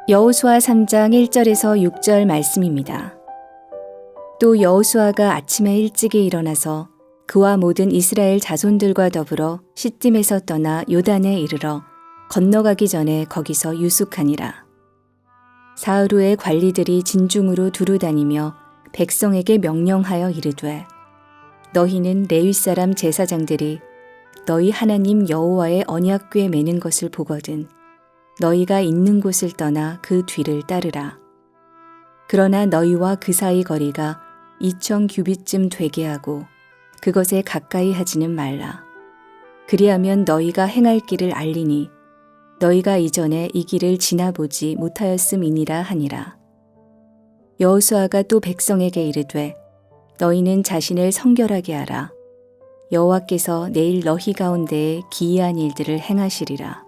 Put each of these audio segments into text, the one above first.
여호수아 3장 1절에서 6절 말씀입니다. 또 여호수아가 아침에 일찍이 일어나서 그와 모든 이스라엘 자손들과 더불어 시딤에서 떠나 요단에 이르러 건너가기 전에 거기서 유숙하니라. 사흘 후에 관리들이 진중으로 두루 다니며 백성에게 명령하여 이르되 너희는 레위 사람 제사장들이 너희 하나님 여호와의 언약궤 매는 것을 보거든 너희가 있는 곳을 떠나 그 뒤를 따르라. 그러나 너희와 그 사이 거리가 2000 규빗쯤 되게 하고 그것에 가까이 하지는 말라. 그리하면 너희가 행할 길을 알리니 너희가 이전에 이 길을 지나보지 못하였음이니라 하니라. 여호수아가 또 백성에게 이르되 너희는 자신을 성결하게 하라. 여호와께서 내일 너희 가운데에 기이한 일들을 행하시리라.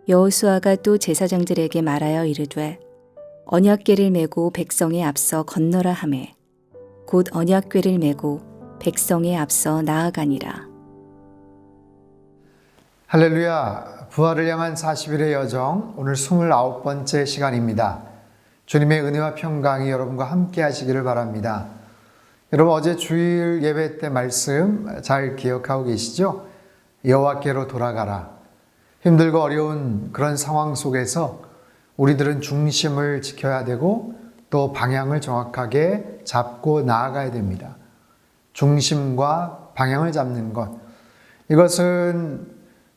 여호수아가 또 제사장들에게 말하여 이르되 언약궤를 메고 백성에 앞서 건너라 하매 곧 언약궤를 메고 백성에 앞서 나아가니라. 할렐루야. 부활을 향한 40일의 여정, 오늘 29번째 시간입니다. 주님의 은혜와 평강이 여러분과 함께 하시기를 바랍니다. 여러분, 어제 주일 예배 때 말씀 잘 기억하고 계시죠? 여호와께로 돌아가라. 힘들고 어려운 그런 상황 속에서 우리들은 중심을 지켜야 되고 또 방향을 정확하게 잡고 나아가야 됩니다. 중심과 방향을 잡는 것, 이것은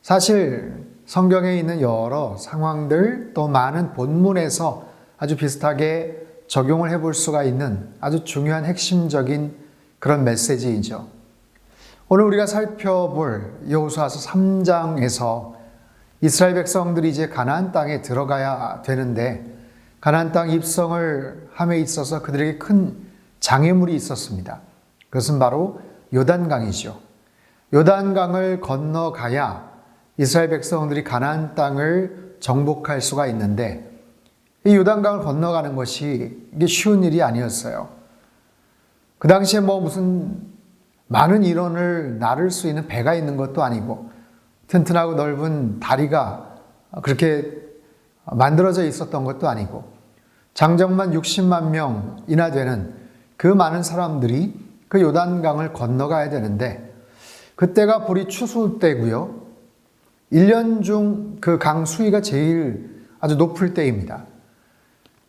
사실 성경에 있는 여러 상황들 또 많은 본문에서 아주 비슷하게 적용을 해볼 수가 있는 아주 중요한 핵심적인 그런 메시지이죠. 오늘 우리가 살펴볼 여호수아서 3장에서 이스라엘 백성들이 이제 가나안 땅에 들어가야 되는데 가나안 땅 입성을 함에 있어서 그들에게 큰 장애물이 있었습니다. 그것은 바로 요단강이죠. 요단강을 건너가야 이스라엘 백성들이 가나안 땅을 정복할 수가 있는데 이 요단강을 건너가는 것이 이게 쉬운 일이 아니었어요. 그 당시에 무슨 많은 인원을 나를 수 있는 배가 있는 것도 아니고 튼튼하고 넓은 다리가 그렇게 만들어져 있었던 것도 아니고 장정만 60만 명이나 되는 그 많은 사람들이 그 요단강을 건너가야 되는데 그때가 보리 추수 때고요. 1년 중 그 강 수위가 제일 아주 높을 때입니다.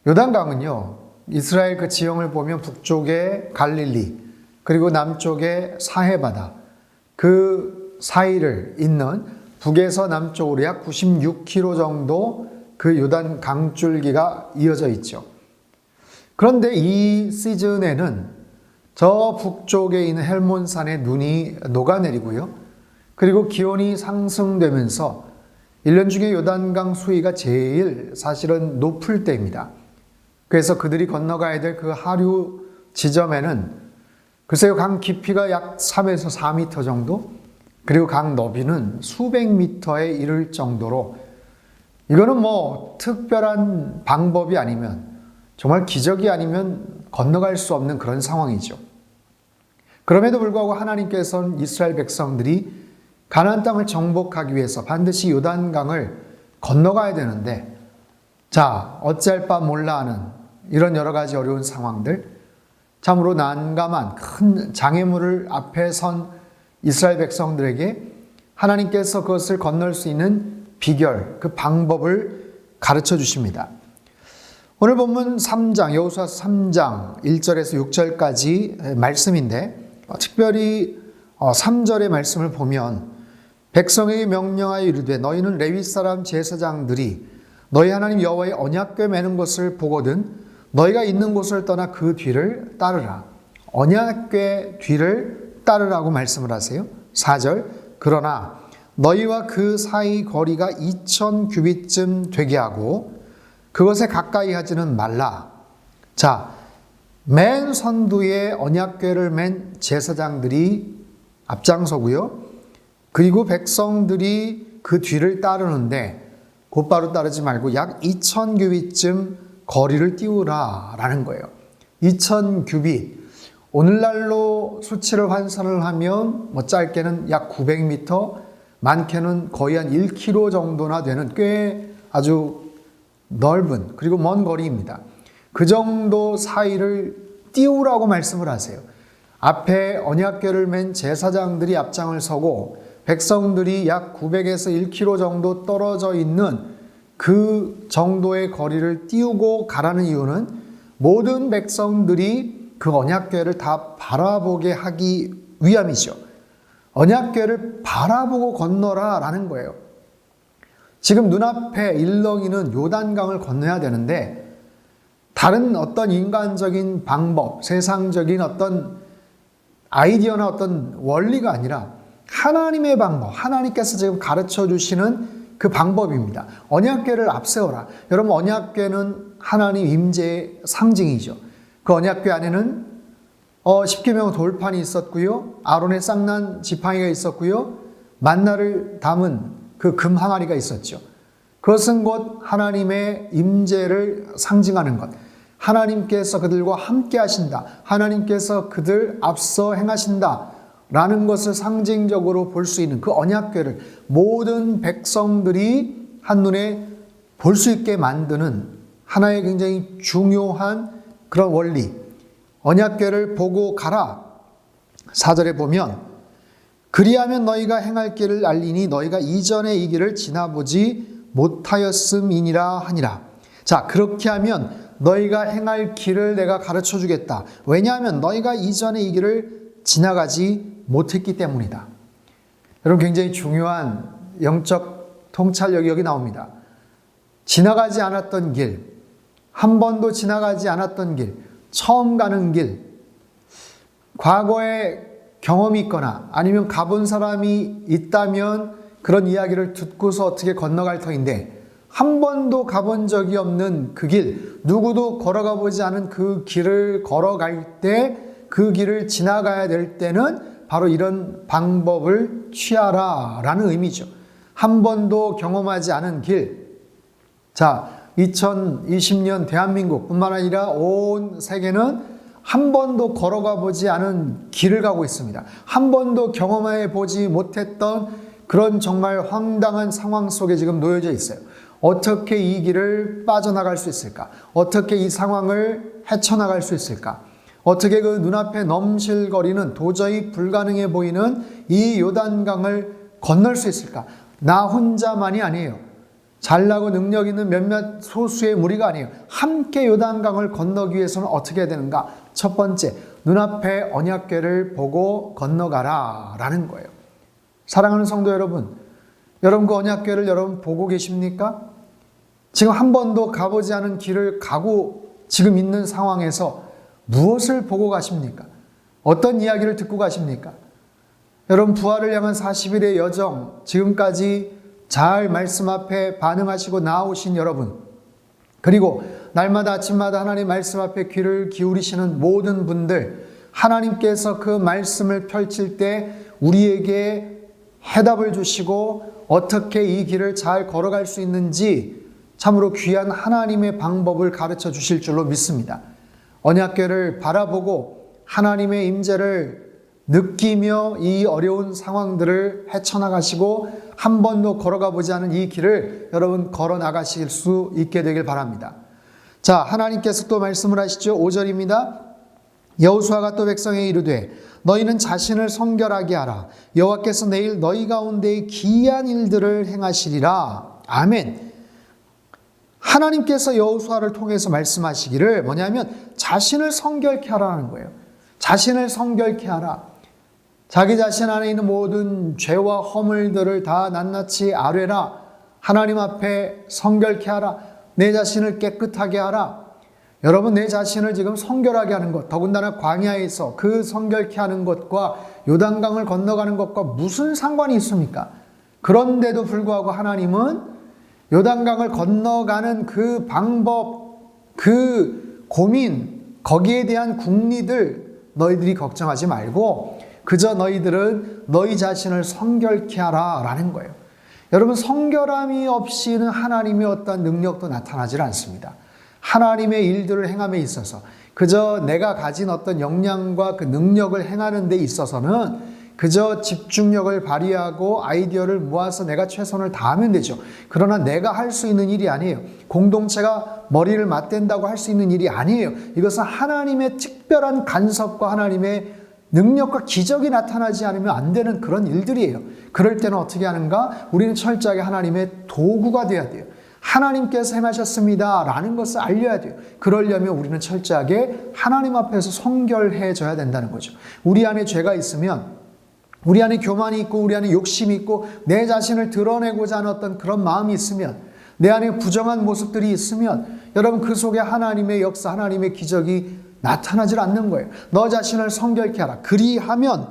요단강은요, 이스라엘 그 지형을 보면 북쪽에 갈릴리, 그리고 남쪽에 사해바다, 그 사이를 잇는 북에서 남쪽으로 약 96km 정도 그 요단 강줄기가 이어져 있죠. 그런데 이 시즌에는 저 북쪽에 있는 헬몬산에 눈이 녹아내리고요. 그리고 기온이 상승되면서 1년 중에 요단강 수위가 제일 사실은 높을 때입니다. 그래서 그들이 건너가야 될 그 하류 지점에는 글쎄요, 강 깊이가 약 3에서 4m 정도, 그리고 강 너비는 수백 미터에 이를 정도로 이거는 특별한 방법이 아니면 정말 기적이 아니면 건너갈 수 없는 그런 상황이죠. 그럼에도 불구하고 하나님께서는 이스라엘 백성들이 가나안 땅을 정복하기 위해서 반드시 요단강을 건너가야 되는데 자, 어찌할 바 몰라 하는 이런 여러 가지 어려운 상황들, 참으로 난감한 큰 장애물을 앞에 선 이스라엘 백성들에게 하나님께서 그것을 건널 수 있는 비결, 그 방법을 가르쳐 주십니다. 오늘 본문 3장, 여호수아 3장 1절에서 6절까지 말씀인데 특별히 3절의 말씀을 보면 백성에게 명령하여 이르되 너희는 레위 사람 제사장들이 너희 하나님 여호와의 언약궤 매는 것을 보거든 너희가 있는 곳을 떠나 그 뒤를 따르라. 언약궤 뒤를 따르라고 말씀을 하세요. 4절 그러나 너희와 그 사이 거리가 2000 규빗쯤 되게 하고 그것에 가까이 하지는 말라. 자, 맨 선두에 언약궤를 맨 제사장들이 앞장서고요. 그리고 백성들이 그 뒤를 따르는데 곧바로 따르지 말고 약 2000 규빗쯤 거리를 띄우라라는 거예요. 2000 규빗. 오늘날로 수치를 환산을 하면 짧게는 약 900m, 많게는 거의 한 1km 정도나 되는 꽤 아주 넓은 그리고 먼 거리입니다. 그 정도 사이를 띄우라고 말씀을 하세요. 앞에 언약궤를 맨 제사장들이 앞장을 서고 백성들이 약 900에서 1km 정도 떨어져 있는 그 정도의 거리를 띄우고 가라는 이유는 모든 백성들이 그 언약궤를 다 바라보게 하기 위함이죠. 언약궤를 바라보고 건너라 라는 거예요. 지금 눈앞에 일렁이는 요단강을 건너야 되는데 다른 어떤 인간적인 방법, 세상적인 어떤 아이디어나 어떤 원리가 아니라 하나님의 방법, 하나님께서 지금 가르쳐 주시는 그 방법입니다. 언약궤를 앞세워라. 여러분, 언약궤는 하나님 임재의 상징이죠. 그 언약궤 안에는 십계명 돌판이 있었고요. 아론의 쌍난 지팡이가 있었고요. 만나를 담은 그 금 항아리가 있었죠. 그것은 곧 하나님의 임재를 상징하는 것. 하나님께서 그들과 함께 하신다. 하나님께서 그들 앞서 행하신다. 라는 것을 상징적으로 볼 수 있는 그 언약궤를 모든 백성들이 한눈에 볼 수 있게 만드는 하나의 굉장히 중요한 그런 원리. 언약궤를 보고 가라. 4절에 보면 그리하면 너희가 행할 길을 알리니 너희가 이전에 이 길을 지나보지 못하였음이니라 하니라. 자, 그렇게 하면 너희가 행할 길을 내가 가르쳐 주겠다. 왜냐하면 너희가 이전에 이 길을 지나가지 못했기 때문이다. 여러분, 굉장히 중요한 영적 통찰력이 여기 나옵니다. 지나가지 않았던 길, 한 번도 지나가지 않았던 길, 처음 가는 길, 과거에 경험이 있거나 아니면 가본 사람이 있다면 그런 이야기를 듣고서 어떻게 건너갈 터인데 한 번도 가본 적이 없는 그 길, 누구도 걸어가 보지 않은 그 길을 걸어갈 때 그 길을 지나가야 될 때는 바로 이런 방법을 취하라 라는 의미죠. 한 번도 경험하지 않은 길. 자, 2020년 대한민국 뿐만 아니라 온 세계는 한 번도 걸어가 보지 않은 길을 가고 있습니다. 한 번도 경험해 보지 못했던 그런 정말 황당한 상황 속에 지금 놓여져 있어요. 어떻게 이 길을 빠져나갈 수 있을까? 어떻게 이 상황을 헤쳐나갈 수 있을까? 어떻게 그 눈앞에 넘실거리는 도저히 불가능해 보이는 이 요단강을 건널 수 있을까? 나 혼자만이 아니에요. 잘나고 능력 있는 몇몇 소수의 무리가 아니에요. 함께 요단강을 건너기 위해서는 어떻게 해야 되는가? 첫 번째, 눈앞에 언약궤를 보고 건너가라 라는 거예요. 사랑하는 성도 여러분, 여러분 그 언약궤를 여러분 보고 계십니까? 지금 한 번도 가보지 않은 길을 가고 지금 있는 상황에서 무엇을 보고 가십니까? 어떤 이야기를 듣고 가십니까? 여러분, 부활을 향한 40일의 여정, 지금까지 잘 말씀 앞에 반응하시고 나오신 여러분, 그리고 날마다 아침마다 하나님 말씀 앞에 귀를 기울이시는 모든 분들, 하나님께서 그 말씀을 펼칠 때 우리에게 해답을 주시고 어떻게 이 길을 잘 걸어갈 수 있는지 참으로 귀한 하나님의 방법을 가르쳐 주실 줄로 믿습니다. 언약궤를 바라보고 하나님의 임재를 느끼며 이 어려운 상황들을 헤쳐나가시고 한 번도 걸어가 보지 않은 이 길을 여러분 걸어 나가실 수 있게 되길 바랍니다. 자, 하나님께서 또 말씀을 하시죠. 5절입니다. 여호수아가 또 백성에게 이르되 너희는 자신을 성결하게 하라. 여호와께서 내일 너희 가운데 기이한 일들을 행하시리라. 아멘. 하나님께서 여호수아를 통해서 말씀하시기를 뭐냐면 자신을 성결케 하라는 거예요. 자신을 성결케 하라. 자기 자신 안에 있는 모든 죄와 허물들을 다 낱낱이 아뢰라. 하나님 앞에 성결케 하라. 내 자신을 깨끗하게 하라. 여러분, 내 자신을 지금 성결하게 하는 것, 더군다나 광야에서 그 성결케 하는 것과 요단강을 건너가는 것과 무슨 상관이 있습니까? 그런데도 불구하고 하나님은 요단강을 건너가는 그 방법, 그 고민, 거기에 대한 궁리들 너희들이 걱정하지 말고 그저 너희들은 너희 자신을 성결케 하라 라는 거예요. 여러분, 성결함이 없이는 하나님의 어떤 능력도 나타나질 않습니다. 하나님의 일들을 행함에 있어서 그저 내가 가진 어떤 역량과 그 능력을 행하는 데 있어서는 그저 집중력을 발휘하고 아이디어를 모아서 내가 최선을 다하면 되죠. 그러나 내가 할 수 있는 일이 아니에요. 공동체가 머리를 맞댄다고 할 수 있는 일이 아니에요. 이것은 하나님의 특별한 간섭과 하나님의 능력과 기적이 나타나지 않으면 안 되는 그런 일들이에요. 그럴 때는 어떻게 하는가? 우리는 철저하게 하나님의 도구가 돼야 돼요. 하나님께서 행하셨습니다 라는 것을 알려야 돼요. 그러려면 우리는 철저하게 하나님 앞에서 성결해져야 된다는 거죠. 우리 안에 죄가 있으면, 우리 안에 교만이 있고 우리 안에 욕심이 있고 내 자신을 드러내고자 하는 어떤 그런 마음이 있으면, 내 안에 부정한 모습들이 있으면 여러분 그 속에 하나님의 역사, 하나님의 기적이 나타나질 않는 거예요. 너 자신을 성결케 하라. 그리하면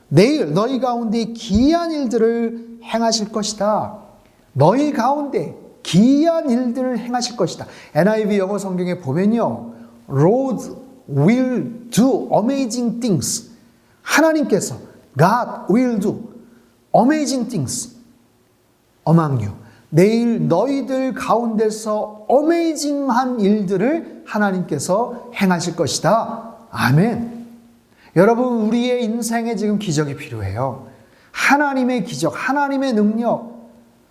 내일 너희 가운데 기이한 일들을 행하실 것이다. 너희 가운데 기이한 일들을 행하실 것이다. NIV 영어 성경에 보면요, Lord will do amazing things. 하나님께서 God will do amazing things among you. 내일 너희들 가운데서 어메이징한 일들을 하나님께서 행하실 것이다. 아멘. 여러분, 우리의 인생에 지금 기적이 필요해요. 하나님의 기적, 하나님의 능력.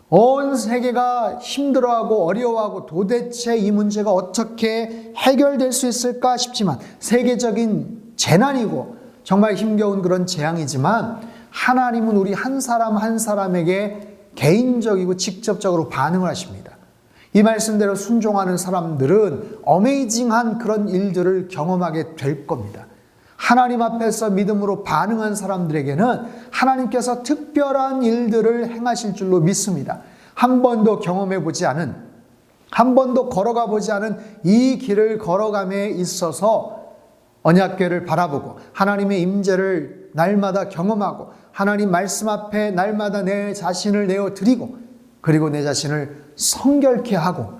온 세계가 힘들어하고 어려워하고 도대체 이 문제가 어떻게 해결될 수 있을까 싶지만, 세계적인 재난이고 정말 힘겨운 그런 재앙이지만 하나님은 우리 한 사람 한 사람에게 개인적이고 직접적으로 반응을 하십니다. 이 말씀대로 순종하는 사람들은 어메이징한 그런 일들을 경험하게 될 겁니다. 하나님 앞에서 믿음으로 반응한 사람들에게는 하나님께서 특별한 일들을 행하실 줄로 믿습니다. 한 번도 경험해 보지 않은, 한 번도 걸어가 보지 않은 이 길을 걸어감에 있어서 언약궤를 바라보고 하나님의 임재를 날마다 경험하고 하나님 말씀 앞에 날마다 내 자신을 내어드리고 그리고 내 자신을 성결케 하고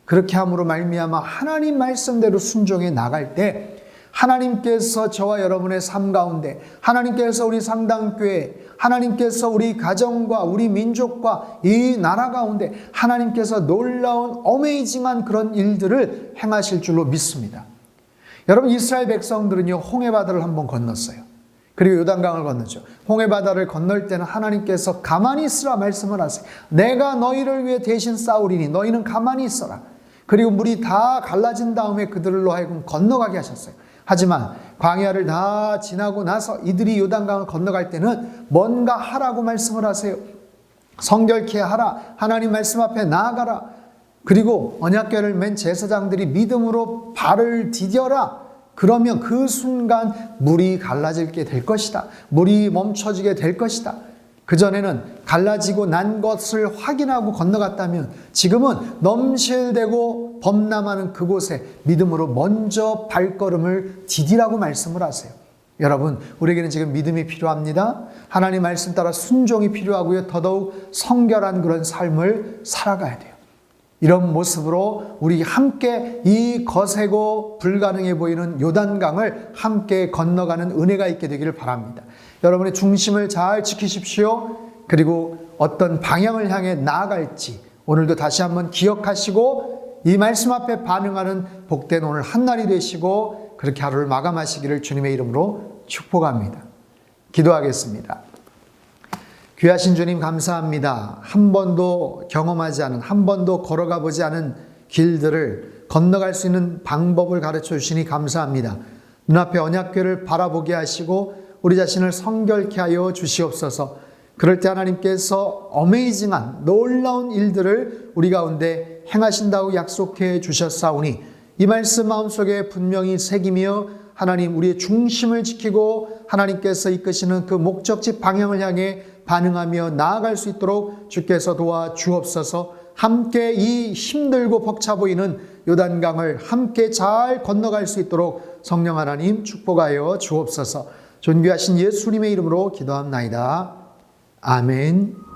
그렇게 함으로 말미암아 하나님 말씀대로 순종해 나갈 때 하나님께서 저와 여러분의 삶 가운데, 하나님께서 우리 상당교회, 하나님께서 우리 가정과 우리 민족과 이 나라 가운데 하나님께서 놀라운 어메이징한 그런 일들을 행하실 줄로 믿습니다. 여러분, 이스라엘 백성들은요, 홍해바다를 한번 건넜어요. 그리고 요단강을 건너죠. 홍해바다를 건널 때는 하나님께서 가만히 있으라 말씀을 하세요. 내가 너희를 위해 대신 싸우리니 너희는 가만히 있어라. 그리고 물이 다 갈라진 다음에 그들로 하여금 건너가게 하셨어요. 하지만 광야를 다 지나고 나서 이들이 요단강을 건너갈 때는 뭔가 하라고 말씀을 하세요. 성결케 하라. 하나님 말씀 앞에 나아가라. 그리고 언약궤를 맨 제사장들이 믿음으로 발을 디뎌라. 그러면 그 순간 물이 갈라지게 될 것이다. 물이 멈춰지게 될 것이다. 그전에는 갈라지고 난 것을 확인하고 건너갔다면 지금은 넘실대고 범람하는 그곳에 믿음으로 먼저 발걸음을 디디라고 말씀을 하세요. 여러분, 우리에게는 지금 믿음이 필요합니다. 하나님 말씀 따라 순종이 필요하고요. 더더욱 성결한 그런 삶을 살아가야 돼요. 이런 모습으로 우리 함께 이 거세고 불가능해 보이는 요단강을 함께 건너가는 은혜가 있게 되기를 바랍니다. 여러분의 중심을 잘 지키십시오. 그리고 어떤 방향을 향해 나아갈지 오늘도 다시 한번 기억하시고 이 말씀 앞에 반응하는 복된 오늘 한날이 되시고 그렇게 하루를 마감하시기를 주님의 이름으로 축복합니다. 기도하겠습니다. 귀하신 주님 감사합니다. 한 번도 경험하지 않은, 한 번도 걸어가 보지 않은 길들을 건너갈 수 있는 방법을 가르쳐 주시니 감사합니다. 눈앞에 언약궤를 바라보게 하시고 우리 자신을 성결케 하여 주시옵소서. 그럴 때 하나님께서 어메이징한 놀라운 일들을 우리 가운데 행하신다고 약속해 주셨사오니 이 말씀 마음속에 분명히 새기며 하나님 우리의 중심을 지키고 하나님께서 이끄시는 그 목적지 방향을 향해 반응하며 나아갈 수 있도록 주께서 도와 주옵소서. 함께 이 힘들고 벅차 보이는 요단강을 함께 잘 건너갈 수 있도록 성령 하나님 축복하여 주옵소서. 존귀하신 예수님의 이름으로 기도합나이다. 아멘.